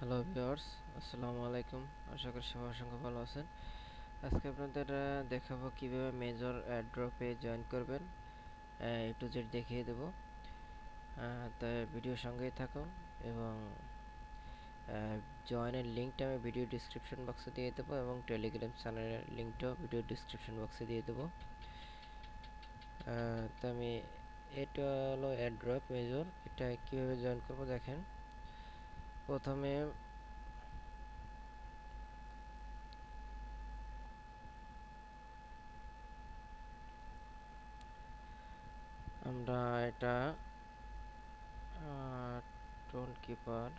Hello viewers, আসসালামু আলাইকুম। আশা করি সবাই সঙ্গে ভালো আছেন। আজকে আপনাদের দেখাবো কিভাবে মেজর ড্রপে জয়েন করবেন। এ টু জেড দেখিয়ে দেবো। তাই ভিডিওর সঙ্গেই থাকুন এবং জয়েনের লিঙ্কটা আমি ভিডিও ডিসক্রিপশন বক্সে দিয়ে দেবো এবং টেলিগ্রাম চ্যানেলের লিঙ্কটাও ভিডিও ডিসক্রিপশন বক্সে দিয়ে দেবো। তো আমি এটা হলো অ্যাড্রপ মেজর, এটা কীভাবে জয়েন করবো দেখেন। প্রথমে আমরা এটা টোন কিপার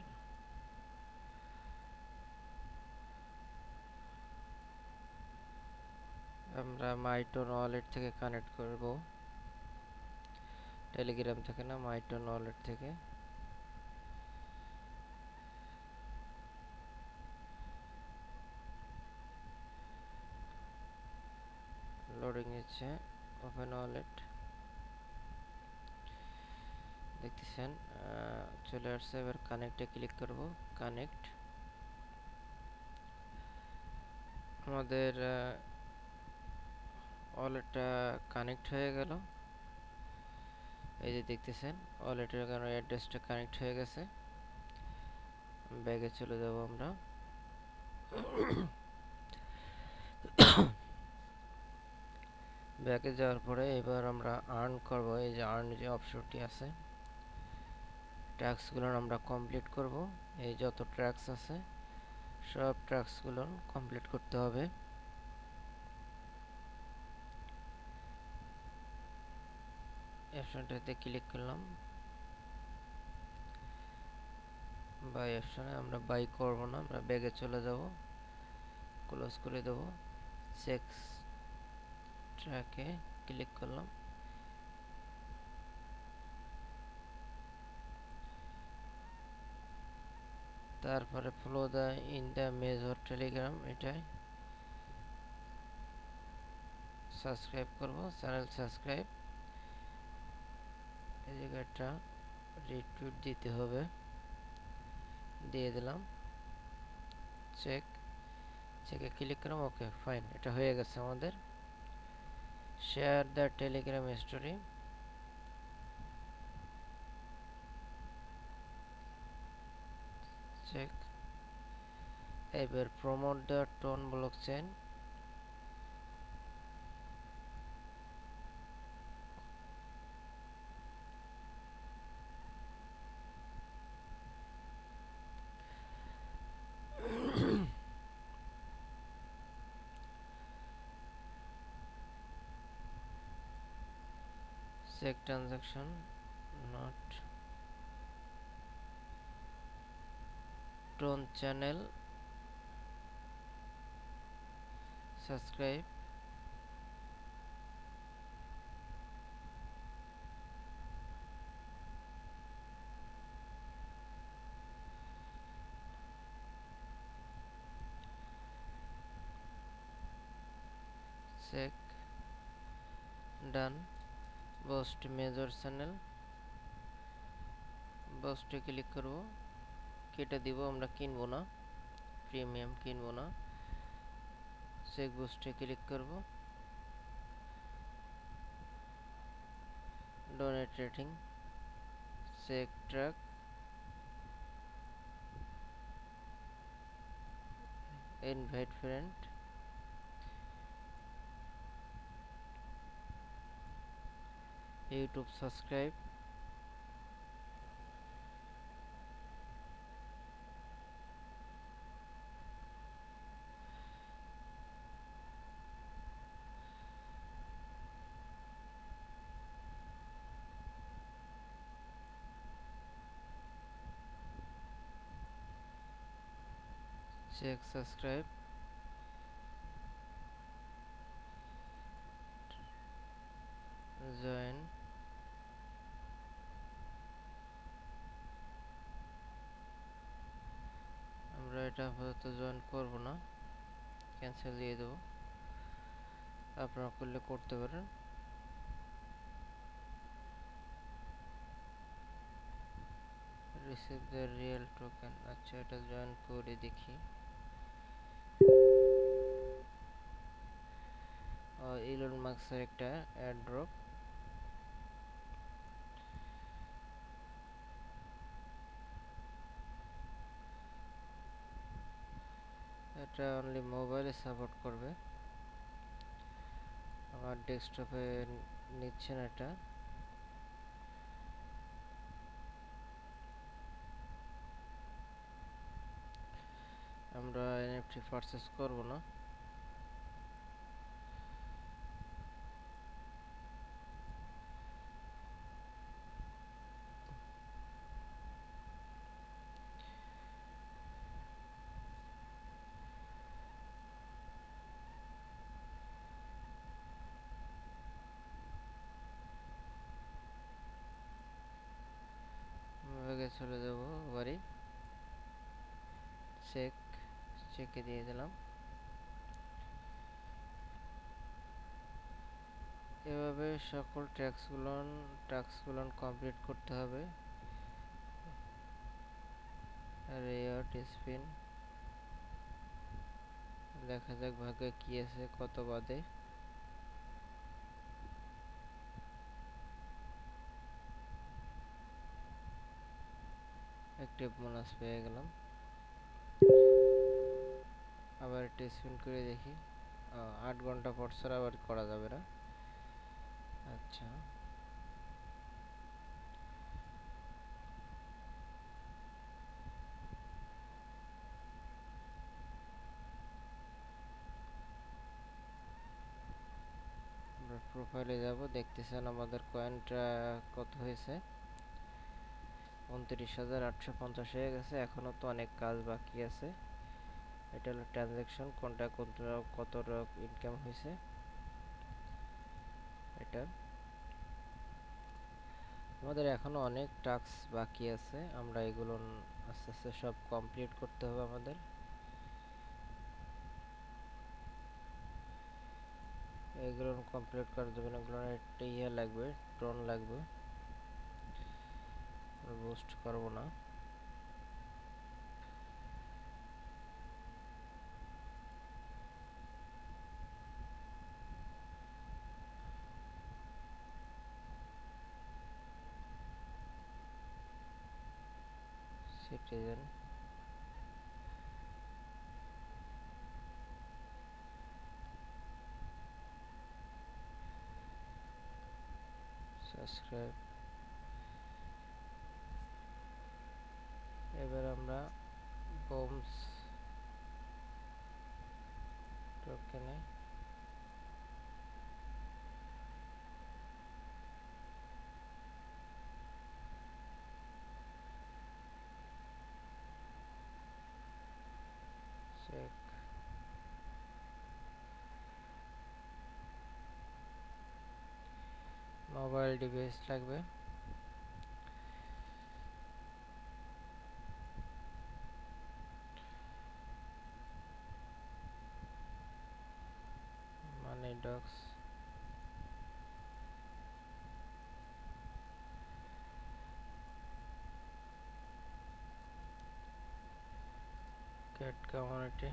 আমরা মাইটোন ওয়ালেট থেকে কানেক্ট করব, টেলিগ্রাম থেকে না, মাইটোন ওয়ালেট থেকে। লোডিং হচ্ছে, ওপেন ওয়ালেট দেখতেছেন চলে আসছে। এবার কানেক্টে ক্লিক করব। কানেক্ট, আমাদের ওয়ালেটটা কানেক্ট হয়ে গেল। এই যে দেখতেছেন ওয়ালেটের কারণে অ্যাড্রেসটা কানেক্ট হয়ে গেছে। ব্যাগে চলে যাব আমরা। ব্যাগে যাওয়ার পরে এবার আমরা আর্ন করব। এই যে আর্ন যে অপশনটি আছে, ট্যাক্সগুলো আমরা কমপ্লিট করব। এই যত ট্যাক্স আছে সব ট্যাক্সগুলো কমপ্লিট করতে হবে। অপশনটাতে ক্লিক করলাম। বাই অপশনে আমরা বাই করব না, আমরা ব্যাগে চলে যাব, ক্লোজ করে দেব। চেকস ট্র্যাকে ক্লিক করলাম। তারপরে follow the in the major Telegram, এটাই সাবস্ক্রাইব করব, চ্যানেল সাবস্ক্রাইব। এই জায়গাটা রিটুইট দিতে হবে, দিয়ে দিলাম। চেকে ক্লিক করলাম। ওকে ফাইন, এটা হয়ে গেছে আমাদের। Share the Telegram story, check. এবার promote the TON blockchain, check transaction not TON channel subscribe. Check done. Boost major channel, বস্টে ক্লিক করব। কেটে দিব, আমরা কিনবো না, প্রিমিয়াম কিনবো না। চেক বুস্টে ক্লিক করব। Donate rating, check track, invite friend, YouTube subscribe. Check subscribe, join. আমরা এটা আপাতত জয়েন করব না, ক্যান্সেল দিয়ে দেবো। আপনারা করলে করতে পারেন। Receive the real token. আচ্ছা, এটা জয়েন করে দেখি। ইলন মাস্কের একটা এয়ারড্রপ। এটা অনলি মোবাইলে সাপোর্ট করবে, আমার ডেস্কটপে নিচ্ছে না এটা। আমরা এনএফটি পারচেস করব না। আগে চলে যাব বাড়ি, চেকে দিয়ে দিলাম। এভাবে সকল টাস্কগুলো কমপ্লিট করতে হবে। রেয়ার স্পিন, দেখা যাক ভাগ্যে কি আছে, কত বাদে। অ্যাক্টিভ বোনাস পেয়ে গেলাম। আবার একটা স্পিন করে দেখি। 8 ঘন্টা পর ছাড়া আবার করা যাবে না। আচ্ছা, আমরা প্রোফাইলে যাব, দেখতেছেন আমাদের কয়েনটা কত হয়েছে। 29,850 হয়ে গেছে। এখনো তো অনেক কাজ বাকি আছে। এটা হলো ট্রানজ্যাকশন, কোনটা কত ইনকাম হয়েছে এটা। আমাদের এখনো অনেক টাস্ক বাকি আছে, আমরা এগুলো আস্তে আস্তে সব কমপ্লিট করতে হবে আমাদের। এগুলো কমপ্লিট করার জন্য এগুলো একটা লাগবে, টোন লাগবে। বুস্ট করব না। Citizen, subscribe. এবার আমরা বোমস টোকেনে চেক। মোবাইল ডিভাইস লাগবে। মানি ডক্স, ক্যাট কমিউনিটি,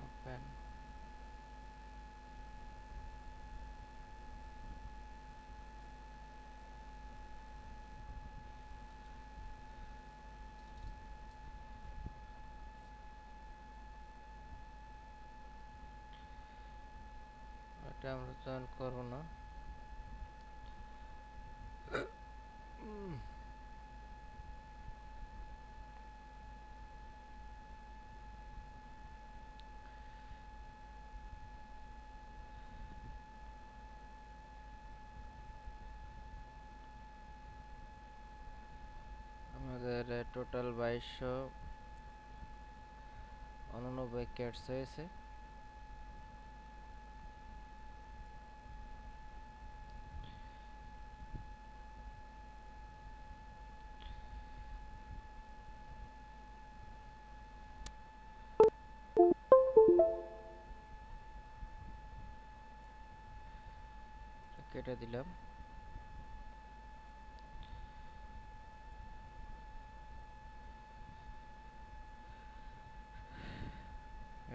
ওপেন। এটা আমরা জয়েন করবো না। আমাদের টোটাল 2289 ক্যাটস হয়েছে। কেটে দিলাম।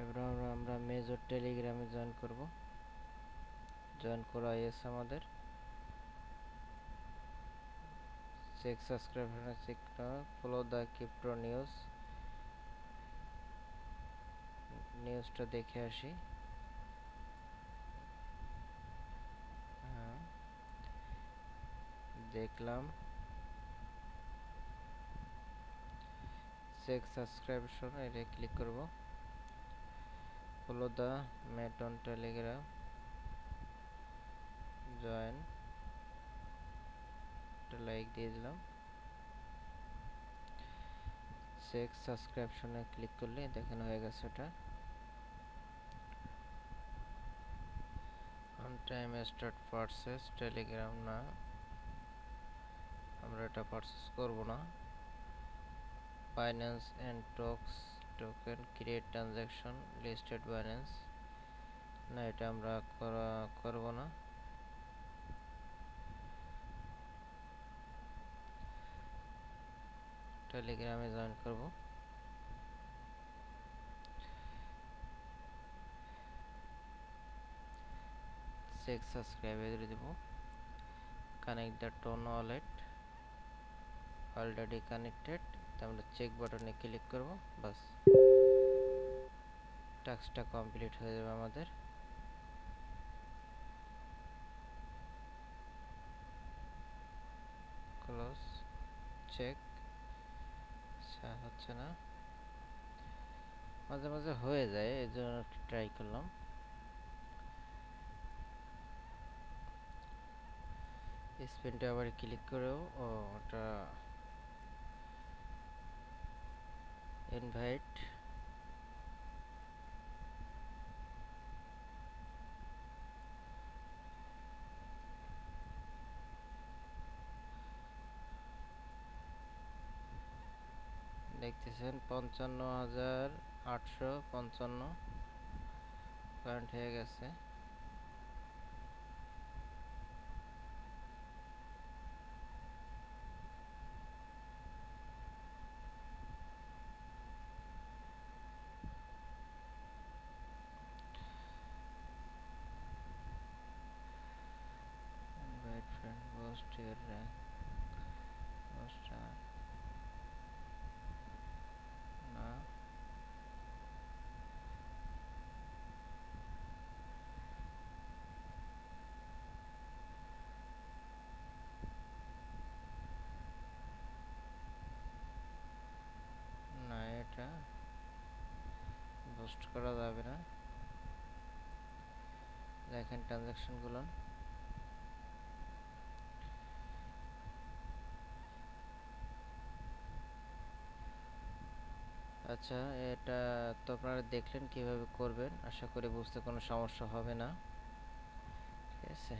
এবার আমরা মেজর টেলিগ্রামে জয়েন করব। জয়েন করা হয়েছে আমাদের। Check subscription check follow the crypto নিউজটা দেখে আসি। হ্যাঁ, দেখলাম। চেক সাবস্ক্রিপশন এটা ক্লিক করব। ফলো দ্য মেটন টেলিগ্রাম জয়েন, লাইক দিয়ে দিলাম। চেক সাবস্ক্রিপশনে ক্লিক করলে দেখানো হয়ে গেছে ওটা। On time start purchase Telegram না, আমরা এটা পারচেস করব না। Binance and token create transaction listed Binance না, এটা আমরা করব না। টেলিগ্রামে জয়েন করব। চেক সাবস্ক্রাইবে দিয়ে দেব। Connect the TON wallet already connected, আমরা চেক বাটনে ক্লিক করব। বাস, টাস্কটা কমপ্লিট হয়ে যাবে আমাদের। Close, check. হচ্ছে না, মাঝে মাঝে হয়ে যায়, এই জন্য ট্রাই করলাম। স্পেনটা আবার ক্লিক করেও ওটা ইনভাইট। দেখতেছেন 55,855 কারেন্ট হয়ে গেছে। Invite friend, post your rank, post না, না এটা পোস্ট করা যাবে না। দেখেন ট্রানজাকশনগুলো। আচ্ছা, এটা তো আপনারা দেখলেন কিভাবে করবেন। আশা করি বুঝতে কোনো সমস্যা হবে না। ঠিক আছে।